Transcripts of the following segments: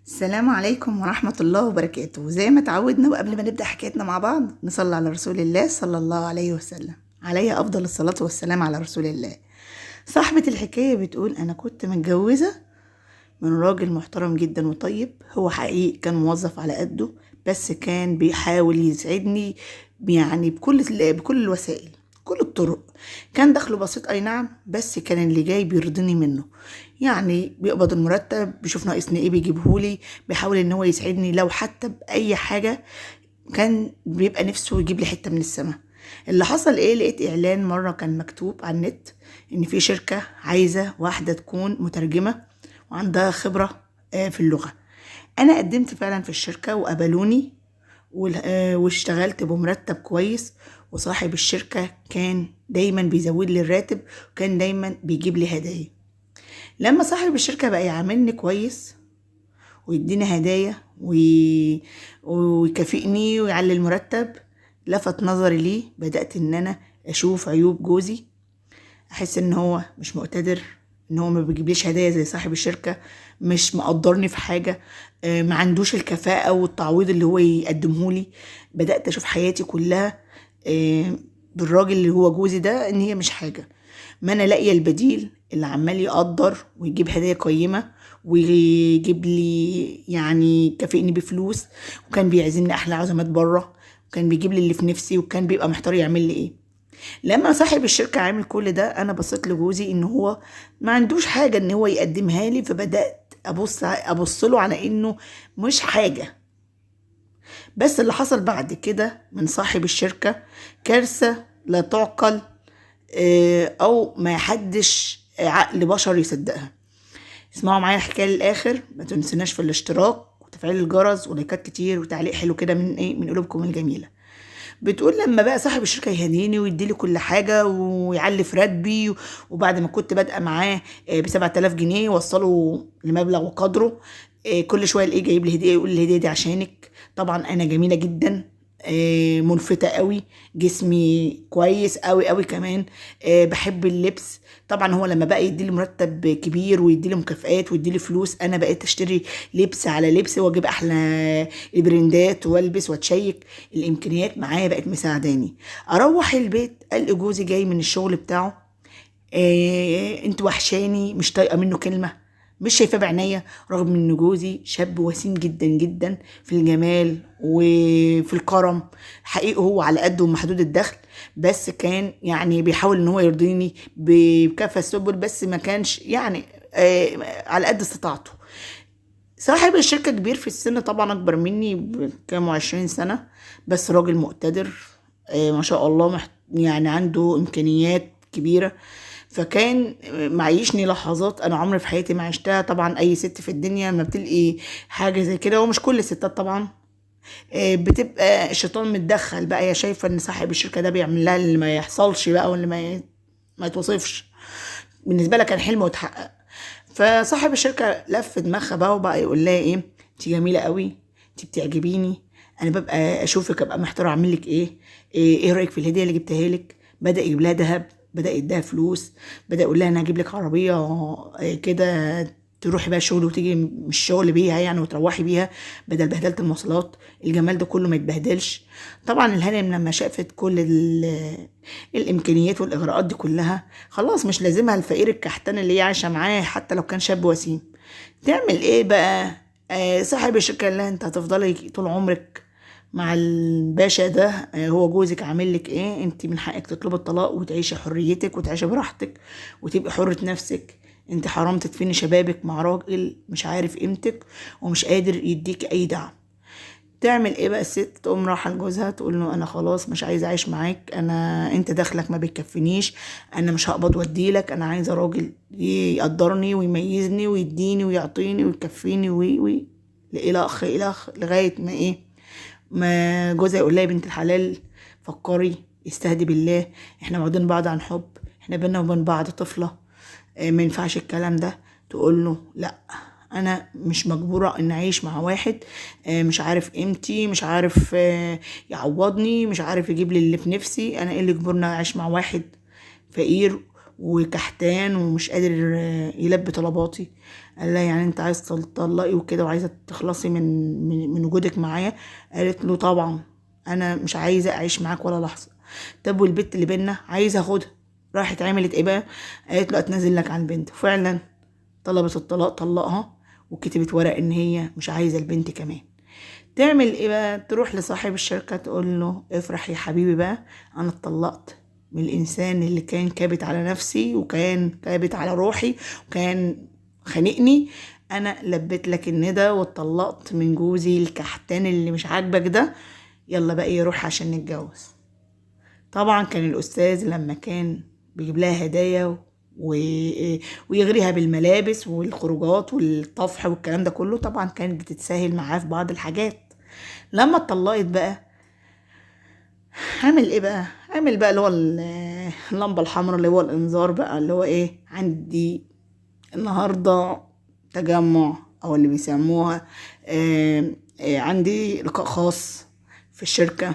السلام عليكم ورحمة الله وبركاته. زي ما تعودنا وقبل ما نبدأ حكايتنا مع بعض نصلي على رسول الله صلى الله عليه وسلم. عليه أفضل الصلاة والسلام على رسول الله. صاحبة الحكاية بتقول أنا كنت متجوزة من راجل محترم جدا وطيب. هو حقيقي كان موظف على قده، بس كان بيحاول يسعدني يعني بكل الوسائل، كل الطرق. كان دخله بسيط اي نعم، بس كان اللي جاي بيرضيني منه. يعني بيقبض المرتب، بيشوف ناقصني ايه بيجيبهولي، بيحاول ان هو يسعدني لو حتى باي حاجه. كان بيبقى نفسه يجيب لي حته من السماء. اللي حصل ايه، لقيت اعلان مره كان مكتوب على النت ان في شركه عايزه واحده تكون مترجمه وعندها خبره في اللغه. انا قدمت فعلا في الشركه وقبلوني واشتغلت بمرتب كويس. وصاحب الشركة كان دايما بيزود لي الراتب، وكان دايما بيجيب لي هدايا. لما صاحب الشركة بقى يعاملني كويس ويديني هدايا ويكافئني ويعلي المرتب، لفت نظري ليه. بدأت ان انا اشوف عيوب جوزي، احس ان هو مش مقتدر، ان هو ما بيجيبليش هدايا زي صاحب الشركة، مش مقدرني في حاجة، ما عندوش الكفاءة والتعويض اللي هو يقدمهولي. بدأت اشوف حياتي كلها بالراجل اللي هو جوزي ده ان هي مش حاجة. ما انا لاقيه البديل اللي عمال يقدر ويجيب هدايا قيمة ويجيب لي يعني كافئني بفلوس، وكان بيعزمني احلى عزومات بره، وكان بيجيب لي اللي في نفسي، وكان بيبقى محتار يعمل لي ايه. لما صاحب الشركة عامل كل ده، انا بصيت لجوزي ان هو ما عندوش حاجة ان هو يقدمها لي، فبدأت ابص له على انه مش حاجة. بس اللي حصل بعد كده من صاحب الشركة كارثة لا تعقل، او ما حدش عقل بشر يصدقها. اسمعوا معايا الحكاية للآخر، ما تنسوناش في الاشتراك وتفعيل الجرس ولايكات كتير وتعليق حلو كده من قلوبكم الجميلة. بتقول لما بقى صاحب الشركة يهديني ويديلي كل حاجة ويعلي في راتبي، وبعد ما كنت بادئة معاه ب7,000 جنيه وصله لمبلغ وقدره. كل شوية الاقيه جايب لي هدية، يقول لي الهدية دي عشانك. طبعا انا جميلة جدا، ملفتة قوي، جسمي كويس قوي قوي كمان، بحب اللبس. طبعا هو لما بقى يديلي مرتب كبير ويديلي مكافآت ويديلي فلوس، انا بقيت اشتري لبس على لبس واجيب احلى البرندات والبس واتشيك. الامكانيات معايا بقت مساعداني. اروح البيت الاقي جوزي جاي من الشغل بتاعه، انت وحشاني، مش طايقه منه كلمه، مش شايفاه بعينيا. رغم ان جوزي شاب وسيم جدا جدا في الجمال وفي الكرم، حقيقي هو على قده ومحدود الدخل، بس كان يعني بيحاول ان هو يرضيني بكافة السبل، بس ما كانش يعني على قد استطاعته. صاحب الشركة كبير في السن طبعا، أكبر مني بكام 20 سنة، بس راجل مقتدر، ما شاء الله، يعني عنده إمكانيات كبيرة. فكان معيشني لحظات أنا عمري في حياتي ما عشتها. طبعا أي ست في الدنيا ما بتلقي حاجة زي كده، ومش كل الستات طبعا، بتبقى الشيطان متدخل بقى، يا شايفة إن صاحب الشركة ده بيعمل لها اللي ما يحصلش بقى، واللي ما يتوصفش. بالنسبة لها كان حلم واتحقق. فصاحب الشركة لف دماغها بقى، وبقى يقول لها ايه، انت جميلة قوي، انت بتعجبيني، انا ببقى اشوفك ابقى محتار اعمل لك ايه رأيك في الهدية اللي جبتها لك. بدأ يجيب لها ذهب، بدأ يديها فلوس، بدأ يقول لها انا هجيب لك عربية كده تروحي بقى الشغل وتيجي من الشغل بيها يعني، وتروحي بيها بدل بهدلة المواصلات. الجمال ده كله ما يتبهدلش. طبعا الهانم لما شافت كل الامكانيات والاغراءات دي كلها، خلاص مش لازمها الفقير الكحتان اللي هي عايشه معاه حتى لو كان شاب وسيم. تعمل ايه بقى؟ صاحب الشركه قال لها انت هتفضلي طول عمرك مع الباشا ده، هو جوزك عامل لك ايه؟ انت من حقك تطلبي الطلاق وتعيشي حريتك وتعيشي براحتك وتبقي حرة نفسك. انت حرام تدفني شبابك مع راجل مش عارف قيمتك ومش قادر يديك اي دعم. تعمل ايه بقى الست؟ تقوم رايحه لجوزها تقول له انا خلاص مش عايزه اعيش معاك، انت دخلك ما بيكفنيش، انا مش هقبض واديلك، انا عايزه راجل يقدرني ويميزني ويديني ويعطيني ويكفيني وي الى اخ لغايه ما ايه، ما جوزها يقول لها يا بنت الحلال فكري، استهدي بالله، احنا واخدين بعض عن حب، احنا بينا وبين بعض طفله، ما ينفعش الكلام ده. تقول له لا، انا مش مجبورة ان اعيش مع واحد مش عارف قيمتي، مش عارف يعوضني، مش عارف يجيب لي اللي في نفسي. انا ايه اللي يجبرني اعيش مع واحد فقير وكحتان ومش قادر يلبي طلباتي. قال لها يعني انت عايز تطلقي وكده وعايزه تخلصي من وجودك معايا؟ قالت له طبعا انا مش عايزه اعيش معاك ولا لحظه. طب والبت اللي بينا عايزه اخدها. راحت عملت ايه بقى؟ قالت له اتنازل لك عن البنت. فعلا طلبت الطلاق، طلقها، وكتبت ورق ان هي مش عايزه البنت كمان. تعمل ايه بقى؟ تروح لصاحب الشركه تقول له افرح يا حبيبي بقى، انا اتطلقت من الانسان اللي كان كابت على نفسي وكان كابت على روحي وكان خانقني. انا لبيت لك الندى واتطلقت من جوزي الكحتان اللي مش عاجبك ده. يلا بقى يروح عشان نتجوز. طبعا كان الاستاذ لما كان بيجيب لها هدايا ويغريها بالملابس والخروجات والطفح والكلام ده كله، طبعا كانت بتتساهل معاه في بعض الحاجات. لما اتطلقت بقى عمل ايه بقى؟ عمل بقى اللي هو اللمبه الحمراء، اللي هو الانذار بقى، اللي هو ايه، عندي النهارده تجمع، او اللي بيسموها عندي لقاء خاص في الشركه،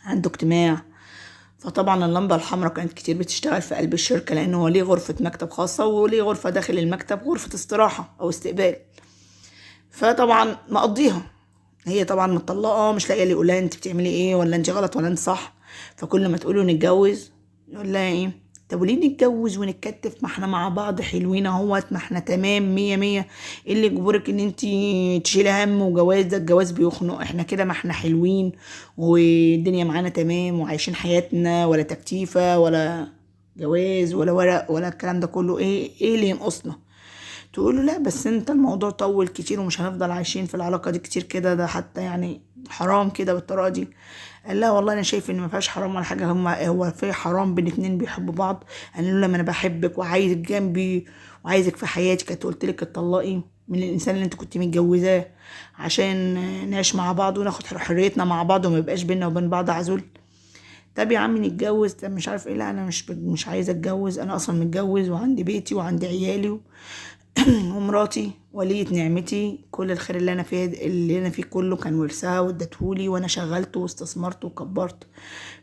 عنده اجتماع. فطبعا اللمبة الحمراء كانت كتير بتشتغل في قلب الشركة، لأنه هو ليه غرفة مكتب خاصة وليه غرفة داخل المكتب، غرفة استراحة أو استقبال. فطبعا مقضيها. هي طبعا مطلقة، مش لاقية اللي يقولها انت بتعملي ايه، ولا انت غلط ولا انت صح. فكل ما تقوله نتجوز يقول لها ايه؟ طب وليه نتجوز ونتكتف؟ ما احنا مع بعض حلوين اهوت، ما احنا تمام مية مية. ايه اللي يجبرك ان انت تشيلي هم وجواز؟ ده الجواز بيخنق، احنا كده ما احنا حلوين والدنيا معانا تمام وعايشين حياتنا، ولا تكتيفة ولا جواز ولا ورق ولا الكلام ده كله. ايه اللي ينقصنا؟ تقوله لا بس انت الموضوع طول كتير ومش هنفضل عايشين في العلاقة دي كتير كده، ده حتى يعني حرام كده بالطريقة دي. قال لا والله انا شايف ان ما فيهاش حرام ولا حاجة، هو في حرام بين اتنين بيحبوا بعض. قال له لما انا بحبك وعايزك جنبي وعايزك في حياتي كنت قلت لك اتطلقي من الانسان اللي انت كنت متجوزاه عشان نعيش مع بعض وناخد حريتنا مع بعض وما يبقاش بينا وبين بعض عزول. طب يا عم نتجوز، طب مش عارف ايه. لا انا مش عايزه اتجوز، انا اصلا متجوز وعندي بيتي وعندي عيالي ومراتي ولية نعمتي، كل الخير اللي انا فيه كله كان ورثها وادتهولي، وانا شغلته واستثمرته وكبرت.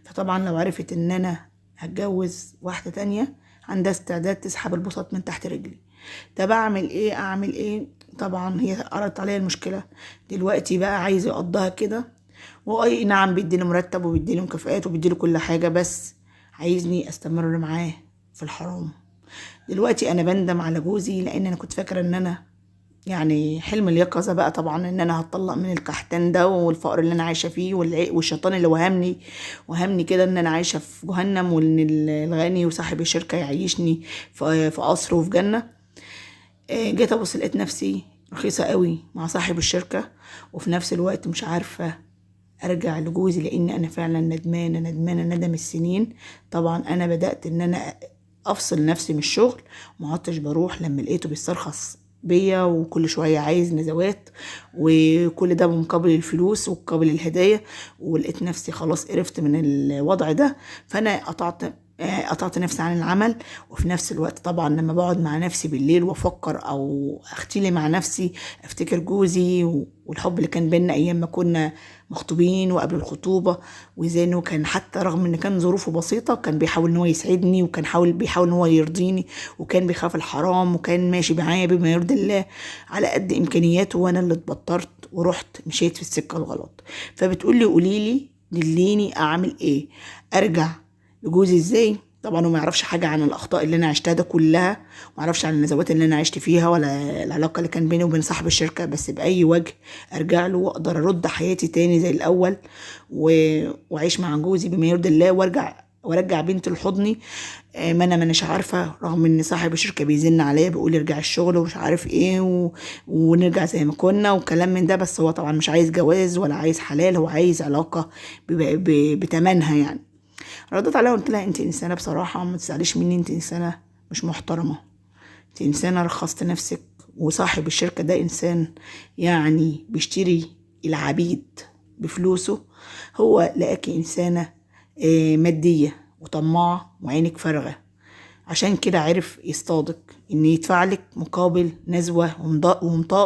فطبعا لو عرفت ان انا هتجوز واحدة تانية عندها استعداد تسحب البساط من تحت رجلي. طب اعمل ايه؟ طبعا هي قرت عليا المشكلة دلوقتي بقى، عايز يقضيها كده. واي نعم بيديني مرتب وبيديني مكافآت وبيديني كل حاجة، بس عايزني استمر معاه في الحرام. دلوقتي انا بندم على جوزي، لان انا كنت فاكره ان انا يعني حلم اليقظه بقى طبعا ان انا هتطلق من الكحتان ده والفقر اللي انا عايشه فيه والشيطان اللي وهمني كده ان انا عايشه في جهنم، وان الغني وصاحب الشركه يعيشني في قصر وفي جنه. جيت ابص لقيت نفسي رخيصه قوي مع صاحب الشركه، وفي نفس الوقت مش عارفه ارجع لجوزي، لان انا فعلا ندمانه ندم السنين. طبعا انا بدات ان انا افصل نفسي من الشغل، ما عدتش بروح لما لقيته بيسترخص بيا وكل شويه عايز نزوات، وكل ده بمقابل الفلوس ومقابل الهدايا. ولقيت نفسي خلاص قرفت من الوضع ده، فانا قطعت نفسي عن العمل. وفي نفس الوقت طبعا لما بقعد مع نفسي بالليل وافكر او اختلي مع نفسي افتكر جوزي والحب اللي كان بينا ايام ما كنا مخطوبين وقبل الخطوبه، وازاي انه كان حتى رغم ان كان ظروفه بسيطه كان بيحاول ان هو يسعدني، وكان بيحاول ان هو يرضيني، وكان بيخاف الحرام، وكان ماشي معايا بما يرضي الله على قد امكانياته، وانا اللي اتبطرت ورحت مشيت في السكه الغلط. فبتقولي قوليلي دليني اعمل ايه؟ ارجع لجوزي ازاي؟ طبعا هو ما يعرفش حاجه عن الاخطاء اللي انا عشتها ده كلها، ما يعرفش عن النزوات اللي انا عشت فيها ولا العلاقه اللي كان بيني وبين صاحب الشركه، بس باي وجه ارجع له واقدر ارد حياتي تاني زي الاول واعيش مع جوزي بما يرضي الله، وارجع بنتي لحضني. ما اناش عارفه، رغم ان صاحب الشركه بيزن عليا بيقول ارجع الشغل ومش عارف ايه ونرجع زي ما كنا وكلام من ده، بس هو طبعا مش عايز جواز ولا عايز حلال، هو عايز علاقه بتمنها يعني. ردت عليها قلت لها انت انسانه بصراحه ما تزعليش مني، انت انسانه مش محترمه، انت انسانه رخصت نفسك، وصاحب الشركه ده انسان يعني بيشتري العبيد بفلوسه. هو لقاكي انسانه ماديه وطماعه وعينك فارغه، عشان كده عرف يصطادك. ان يدفع لك مقابل نزوة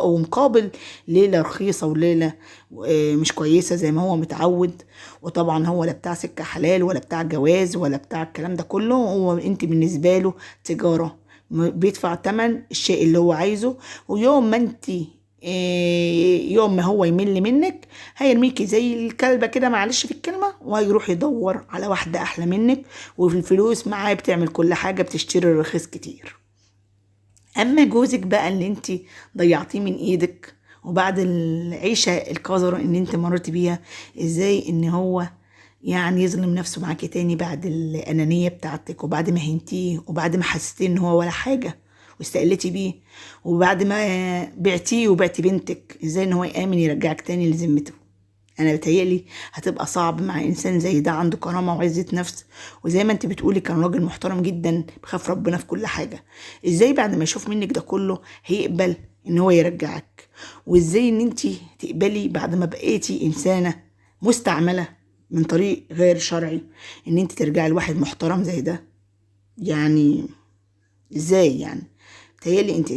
ومقابل ليلة رخيصة وليلة مش كويسة زي ما هو متعود. وطبعا هو لا بتاع سكة حلال ولا بتاع جواز ولا بتاع الكلام ده كله، هو انت بالنسبة له تجارة، بيدفع تمن الشيء اللي هو عايزه. ويوم ما انت يوم ما هو يمل منك هيرميكي زي الكلبة كده، معلش في الكلمة، وهيروح يدور على واحدة أحلى منك، وفي الفلوس معاه بتعمل كل حاجة، بتشتري الرخيص كتير. أما جوزك بقى اللي انت ضيعتيه من ايدك، وبعد العيشة القذرة ان انت مرت بيها، ازاي ان هو يعني يظلم نفسه معاكي تاني بعد الأنانية بتاعتك، وبعد ما هنتيه، وبعد ما حسيتي ان هو ولا حاجة واستقلتي بيه، وبعد ما بعتيه وبعتي بنتك، ازاي ان هو يآمن يرجعك تاني لذمته؟ انا بتهيألي هتبقى صعب مع انسان زي ده عنده كرامة وعزة نفس، وزي ما انت بتقولي كان راجل محترم جدا بخاف ربنا في كل حاجة. ازاي بعد ما يشوف منك ده كله هيقبل ان هو يرجعك؟ وازاي ان انت تقبلي بعد ما بقيتي انسانة مستعملة من طريق غير شرعي ان انت ترجعي لواحد محترم زي ده؟ يعني ازاي يعني؟ بتهيألي انت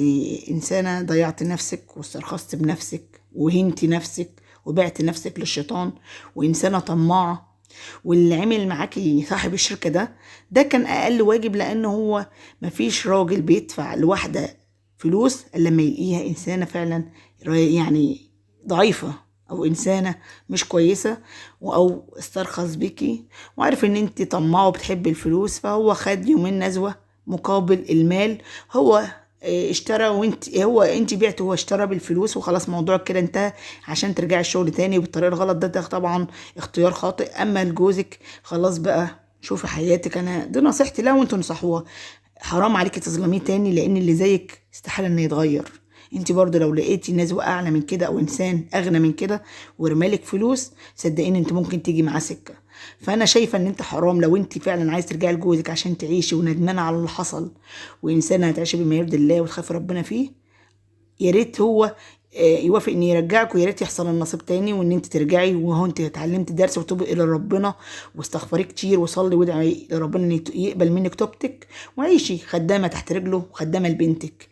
انسانة ضيعت نفسك واسترخصت بنفسك وهنتي نفسك وبعت نفسك للشيطان، وانسانة طماعة. واللي عمل معاكي صاحب الشركة ده كان اقل واجب، لان هو مفيش راجل بيدفع لواحدة فلوس الا لما يلاقيها انسانة فعلا يعني ضعيفة، او انسانة مش كويسة، او استرخص بيكي وعارف ان انت طماعة وبتحبي الفلوس، فهو خد يومين نزوة مقابل المال. هو اشترى انت بعت، هو اشترى بالفلوس وخلاص، موضوع كده انتهى. عشان ترجعي الشغل تاني بالطريقه الغلط ده طبعا اختيار خاطئ. اما لجوزك خلاص بقى شوفي حياتك، انا دي نصيحتي لا وانتوا نصحوها. حرام عليكي تظلميه تاني، لان اللي زيك استحاله انه يتغير. انت برضو لو لقيتي نزوة اعلى من كده او انسان اغنى من كده ورمالك فلوس، صدقيني انت ممكن تيجي معاه سكه. فانا شايفه ان انت حرام لو انت فعلا عايز ترجعي لجوزك عشان تعيشي وندمانه على اللي حصل، وانسانه هتعيشي بما يرضي الله وتخافي ربنا فيه. يا ريت هو يوافق ان يرجعك، ويا ريت يحصل النصيب تاني وان انت ترجعي وهو انت اتعلمت درس وتوبي الى ربنا واستغفري كتير وصلي وادعي لربنا ان يقبل منك توبتك، وعيشي خدامه تحت رجله وخدامه لبنتك.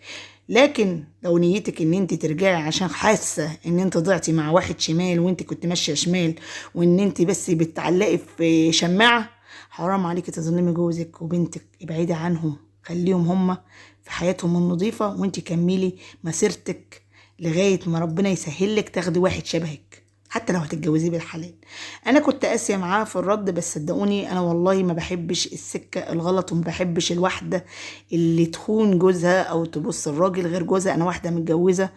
لكن لو نيتك ان انت ترجعي عشان حاسه ان انت ضعتي مع واحد شمال وانت كنت ماشيه شمال، وان انت بس بتعلقي في شماعه، حرام عليكي تظلمي جوزك وبنتك. ابعدي عنهم، خليهم هما في حياتهم النظيفه، وانت كملي مسيرتك لغايه ما ربنا يسهلك تاخدي واحد شبهك، حتى لو هتتجوزيه بالحلال. انا كنت قاسيه معاه في الرد، بس صدقوني انا والله ما بحبش السكه الغلط، وما بحبش الواحده اللي تخون جوزها او تبص الراجل غير جوزها. انا واحده متجوزه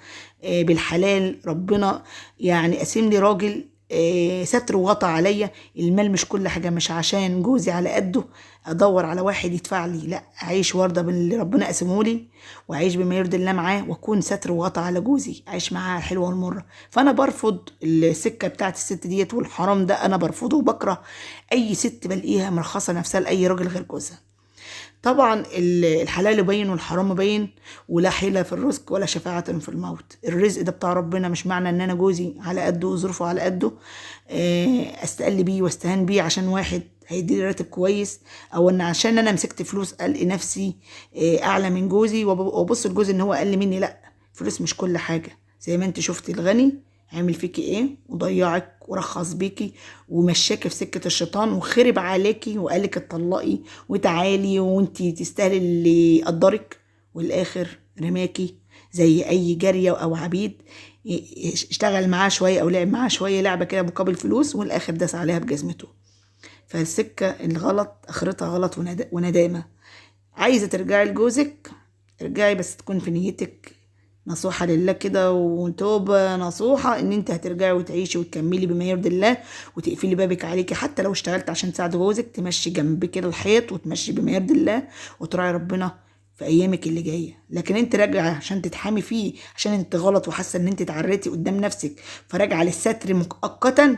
بالحلال، ربنا يعني قاسم لي راجل ستر وغطى عليا. المال مش كل حاجه، مش عشان جوزي على قده ادور على واحد يدفع لي، لا، اعيش وارضى باللي ربنا قسمه لي، واعيش بما يرضي الله معاه، واكون ستر وغطى على جوزي، اعيش معاه الحلوه والمره. فانا برفض السكه بتاعت الست ديت والحرام ده، انا برفضه وبكره اي ست بلاقيها مرخصه نفسها لاي راجل غير جوزها. طبعا الحلال باين والحرام باين، ولا حيلة في الرزق ولا شفاعة في الموت. الرزق ده بتاع ربنا، مش معنى ان انا جوزي على قده وظروفه على قده استقل بيه واستهان بيه عشان واحد هيديلي راتب كويس، او ان عشان انا مسكت فلوس الاقي نفسي اعلى من جوزي وابص لجوزي ان هو اقل مني. لا، فلوس مش كل حاجة. زي ما انت شفتي الغني عمل فيكي ايه، وضيعك ورخص بيكي ومشاكي في سكة الشيطان وخرب عليكي وقالك اتطلقي وتعالي وانتي تستاهلي اللي يقدرك، والاخر رماكي زي اي جارية او عبيد. اشتغل معاه شوية او لعب معاه شوية لعبة كده مقابل فلوس، والاخر داس عليها بجزمته. فالسكة الغلط اخرتها غلط وندامة. عايزة ترجعي لجوزك ارجعي، بس تكون في نيتك نصوحة لله كده وتوبة نصوحة ان انت هترجعي وتعيشي وتكملي بما يرضي الله، وتقفلي بابك عليكي. حتى لو اشتغلت عشان تساعد جوزك، تمشي جنب كده الحيط وتمشي بما يرضي الله، وتراعي ربنا في ايامك اللي جايه. لكن انت راجعه عشان تتحامي فيه، عشان انت غلط وحاسه ان انت اتعريتي قدام نفسك فراجعه للستر مؤقتا،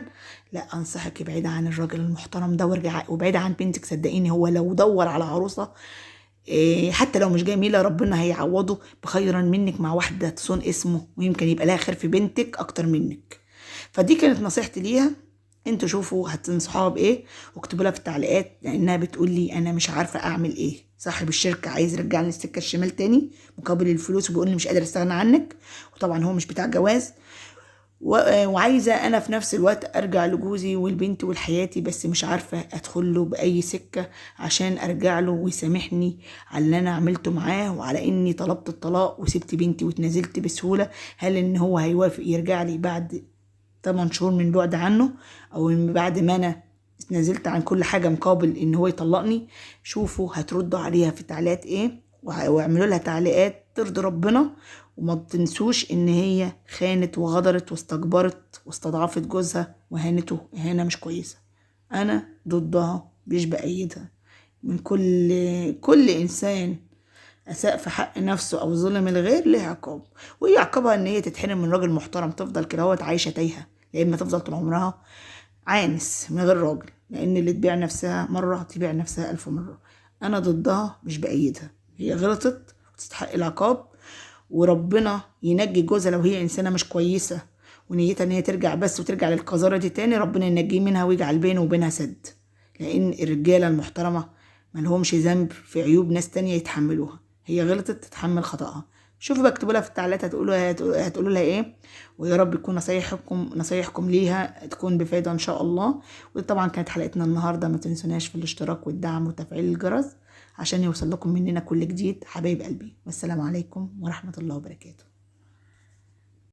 لا، انصحك ابعدي عن الراجل المحترم ده وابعدي عن بنتك. صدقيني هو لو دور على عروسه حتى لو مش جميلة، ربنا هيعوضه بخيرا منك مع واحدة تصون اسمه، ويمكن يبقى لها خير في بنتك اكتر منك. فدي كانت نصيحتي ليها. انتوا شوفوا هتنصحوها بايه واكتبوا لها في التعليقات، لانها بتقول لي انا مش عارفة اعمل ايه. صاحب الشركة عايز يرجعني السكة الشمال تاني مقابل الفلوس، وبيقول لي مش قادر استغنى عنك، وطبعا هو مش بتاع جواز. وعايزة انا في نفس الوقت ارجع لجوزي والبنت ولحياتي، بس مش عارفة ادخل له باي سكة عشان ارجع له ويسامحني على اللي انا عملته معاه، وعلى اني طلبت الطلاق وسبت بنتي واتنازلت بسهولة. هل ان هو هيوافق يرجع لي بعد 8 شهور من بعد عنه، او من بعد ما انا اتنازلت عن كل حاجة مقابل ان هو يطلقني؟ شوفوا هتردوا عليها في التعليقات ايه، واعملوا لها تعليقات ترضي ربنا. وما تنسوش ان هي خانت وغدرت واستكبرت واستضعفت جوزها وهانته اهانة مش كويسة. انا ضدها مش بأيدها. من كل انسان اساء في حق نفسه او ظلم الغير له عقاب، وايه عقابها؟ ان هي تتحرم من راجل محترم، تفضل كده هوت عايشه تايهه، يا اما تفضل طول عمرها عانس من غير راجل، لان اللي تبيع نفسها مره تبيع نفسها 1000 مره. انا ضدها مش بايدها، هي غلطت وتستحق العقاب، وربنا ينجي جوزها لو هي انسانه مش كويسه ونيتها ان هي ترجع بس وترجع للقذاره دي تاني، ربنا ينجيه منها ويجعل بينه وبينها سد، لان الرجاله المحترمه ملهمش ذنب في عيوب ناس تانية يتحملوها. هي غلطت تتحمل خطأها. شوفوا بكتبوا لها في التعليقات هتقولوا لها ايه، ويا رب يكون نصايحكم ليها تكون بفايدة ان شاء الله. وطبعا كانت حلقتنا النهارده، ما تنسوناش في الاشتراك والدعم وتفعيل الجرس عشان يوصل لكم مننا كل جديد. حبايب قلبي، والسلام عليكم ورحمة الله وبركاته.